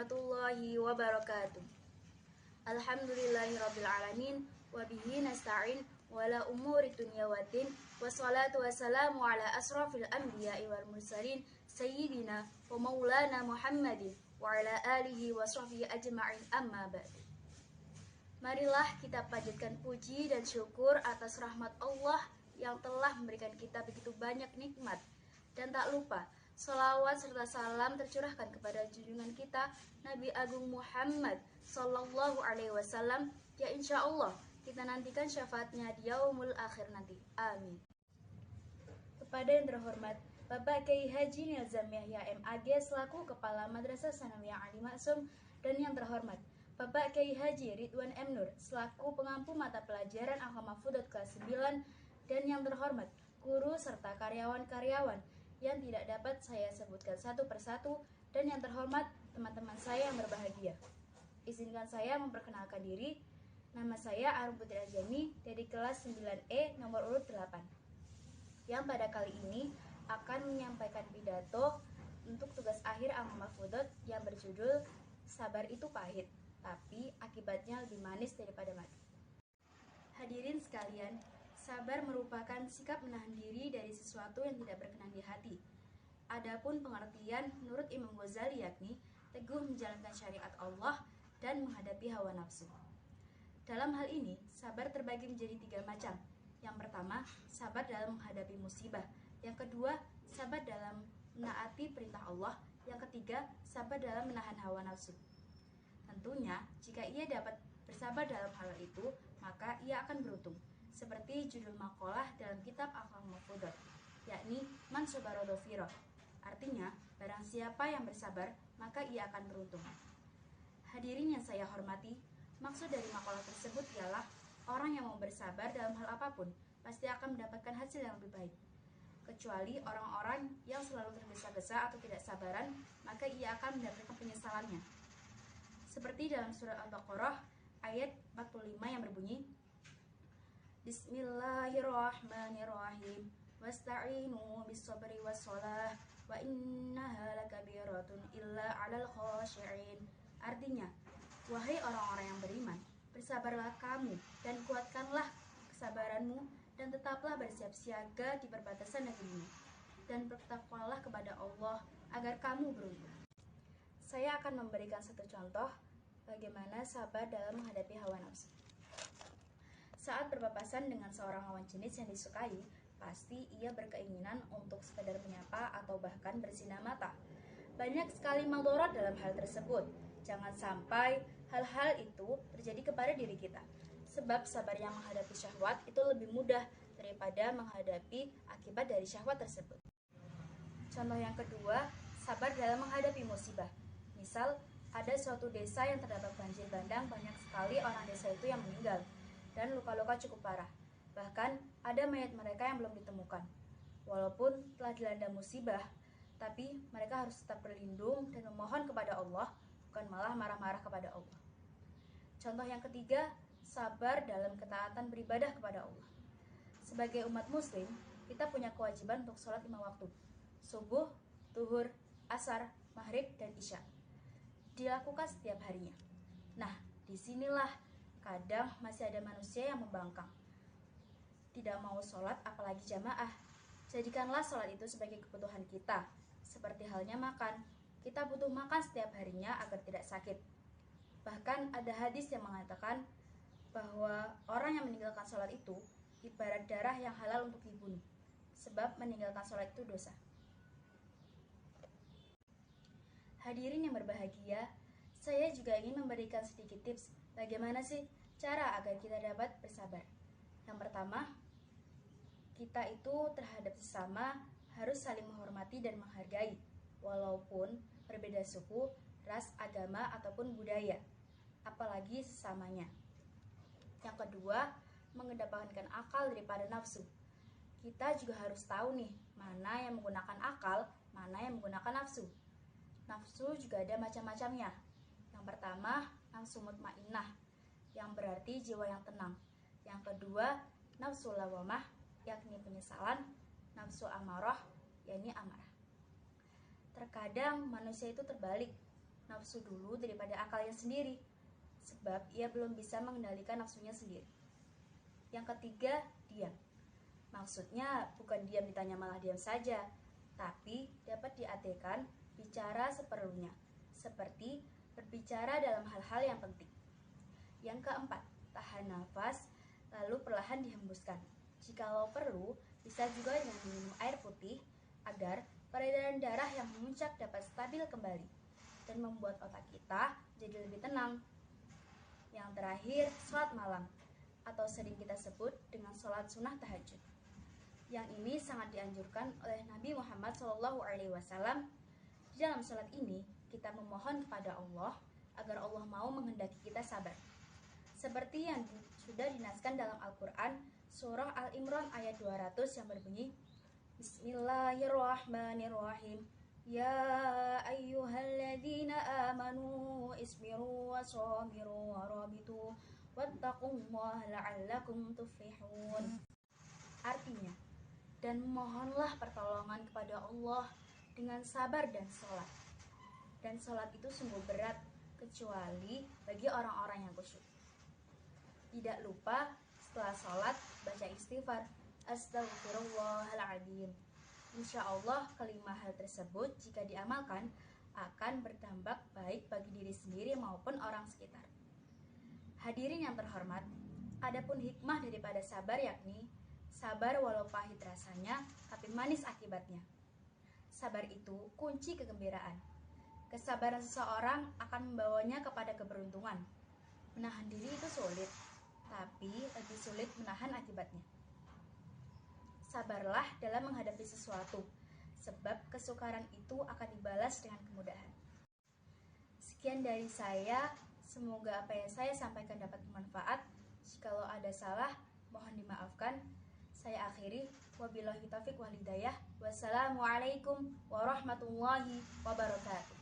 warahmatullahi wabarakatuh. Alhamdulillahirrabbilalamin. Wabihi nasta'in wala umuri dunya waddin. Wassalatu wassalamu ala asrafil anbiya'i wal mursalin Sayyidina wa maulana Muhammadin wa ala alihi wa sahbihi ajma'in, amma ba'du. Marilah kita panjatkan puji dan syukur atas rahmat Allah yang telah memberikan kita begitu banyak nikmat. Dan tak lupa, salawat serta salam tercurahkan kepada junjungan kita Nabi Agung Muhammad Sallallahu Alaihi Wasallam, ya insya Allah kita nantikan syafaatnya di yaumul akhir nanti. Amin. Kepada yang terhormat Bapak Kiai Haji Nilzam Yahya MAG selaku Kepala Madrasah Sanawiyah Ali Maksum, dan yang terhormat Bapak Kiai Haji Ridwan M. Nur selaku pengampu mata pelajaran Agama Fudot kelas 9, dan yang terhormat guru serta karyawan-karyawan yang tidak dapat saya sebutkan satu persatu, dan yang terhormat teman-teman saya yang berbahagia. Izinkan saya memperkenalkan diri. Nama saya Arum Putri Ajami dari kelas 9E nomor urut 8, yang pada kali ini akan menyampaikan pidato untuk tugas akhir Agama Fudot yang berjudul Sabar itu pahit, tapi akibatnya lebih manis daripada mati. Hadirin sekalian, sabar merupakan sikap menahan diri dari sesuatu yang tidak berkenan di hati. Adapun pengertian menurut Imam Ghazali yakni teguh menjalankan syariat Allah dan menghadapi hawa nafsu. Dalam hal ini, sabar terbagi menjadi 3 macam. Yang pertama, sabar dalam menghadapi musibah. Yang kedua, sabar dalam menaati perintah Allah. Yang ketiga, sabar dalam menahan hawa nafsu. Tentunya, jika ia dapat bersabar dalam hal itu, maka ia akan beruntung. Seperti judul makalah dalam kitab Agama Fudot, yakni Man sabara dhafira. Artinya, barang siapa yang bersabar, maka ia akan beruntung. Hadirin yang saya hormati, maksud dari makalah tersebut ialah orang yang mau bersabar dalam hal apapun pasti akan mendapatkan hasil yang lebih baik. Kecuali orang-orang yang selalu tergesa-gesa atau tidak sabaran, maka ia akan mendapatkan penyesalannya. Seperti dalam surat Al-Baqarah ayat 45 yang berbunyi, Bismillahirrahmanirrahim. Wasta'inu bis-sabri was-shalah wa innaha lakabiratun illa 'alal khashi'in. Artinya, wahai orang-orang yang beriman, bersabarlah kamu dan kuatkanlah kesabaranmu dan tetaplah bersiap siaga di perbatasan negeri ini, dan bertakwalah kepada Allah agar kamu beruntung. Saya akan memberikan satu contoh bagaimana sabar dalam menghadapi hawa nafsu. Saat berpapasan dengan seorang lawan jenis yang disukai, pasti ia berkeinginan untuk sekadar menyapa atau bahkan berzina mata. Banyak sekali madharat dalam hal tersebut. Jangan sampai hal-hal itu terjadi kepada diri kita. Sebab sabar yang menghadapi syahwat itu lebih mudah daripada menghadapi akibat dari syahwat tersebut. Contoh yang kedua, sabar dalam menghadapi musibah. Misal, ada suatu desa yang terdapat banjir bandang, banyak sekali orang desa itu yang meninggal dan luka-luka cukup parah. Bahkan ada mayat mereka yang belum ditemukan. Walaupun telah dilanda musibah, tapi mereka harus tetap berlindung dan memohon kepada Allah, bukan malah marah-marah kepada Allah. Contoh yang ketiga, sabar dalam ketaatan beribadah kepada Allah. Sebagai umat muslim, kita punya kewajiban untuk sholat 5 waktu, subuh, zuhur, asar, maghrib, dan isya. Dilakukan setiap harinya. Nah, disinilah kadang masih ada manusia yang membangkang, tidak mau sholat apalagi jamaah. Jadikanlah sholat itu sebagai kebutuhan kita, seperti halnya makan. Kita butuh makan setiap harinya agar tidak sakit. Bahkan ada hadis yang mengatakan bahwa orang yang meninggalkan sholat itu ibarat darah yang halal untuk dibunuh, sebab meninggalkan sholat itu dosa. Hadirin yang berbahagia, saya juga ingin memberikan sedikit tips bagaimana sih cara agar kita dapat bersabar. Yang pertama, kita itu terhadap sesama harus saling menghormati dan menghargai, walaupun berbeda suku, ras, agama, ataupun budaya, apalagi sesamanya. Yang kedua, mengedepankan akal daripada nafsu. Kita juga harus tahu nih, mana yang menggunakan akal, mana yang menggunakan nafsu. Nafsu juga ada macam-macamnya. Yang pertama, nafsu mutmainnah, yang berarti jiwa yang tenang. Yang kedua, nafsu lawamah, yakni penyesalan. Nafsu amarah, yakni amarah. Terkadang manusia itu terbalik. nafsu dulu daripada akalnya sendiri, sebab ia belum bisa mengendalikan nafsunya sendiri. Yang ketiga, diam. Maksudnya bukan diam ditanya malah diam saja, tapi dapat diartikan bicara seperlunya, seperti berbicara dalam hal-hal yang penting. Yang keempat, tahan nafas, lalu perlahan dihembuskan. Jikalau perlu, bisa juga dengan minum air putih, agar peredaran darah yang memuncak dapat stabil kembali, dan membuat otak kita jadi lebih tenang. Yang terakhir, sholat malam, atau sering kita sebut dengan sholat sunnah tahajud. Yang ini sangat dianjurkan oleh Nabi Muhammad SAW. Di dalam sholat ini, kita memohon kepada Allah agar Allah mau menghendaki kita sabar. Seperti yang sudah dinaskan dalam Al-Quran, surah Al-Imran ayat 200 yang berbunyi, Bismillahirrahmanirrahim. Ya ayyuhalladzina amanu isbiru wa sabiru wa rabitu wattaqullaha la'allakum tuflihun. Artinya, dan mohonlah pertolongan kepada Allah dengan sabar dan sholat. Dan sholat itu sungguh berat, kecuali bagi orang-orang yang khusyuk. Tidak lupa setelah sholat baca istighfar, Astaghfirullahaladzim. Insya Allah kelima hal tersebut jika diamalkan akan berdampak baik bagi diri sendiri maupun orang sekitar. Hadirin yang terhormat, adapun hikmah daripada sabar yakni sabar walau pahit rasanya tapi manis akibatnya. Sabar itu kunci kegembiraan. Kesabaran seseorang akan membawanya kepada keberuntungan. Menahan diri itu sulit, tapi lebih sulit menahan akibatnya. Sabarlah dalam menghadapi sesuatu, sebab kesukaran itu akan dibalas dengan kemudahan. Sekian dari saya, semoga apa yang saya sampaikan dapat bermanfaat. Jikalau ada salah, mohon dimaafkan. Saya akhiri, wabillahi taufiq wal hidayah. Wassalamualaikum warahmatullahi wabarakatuh.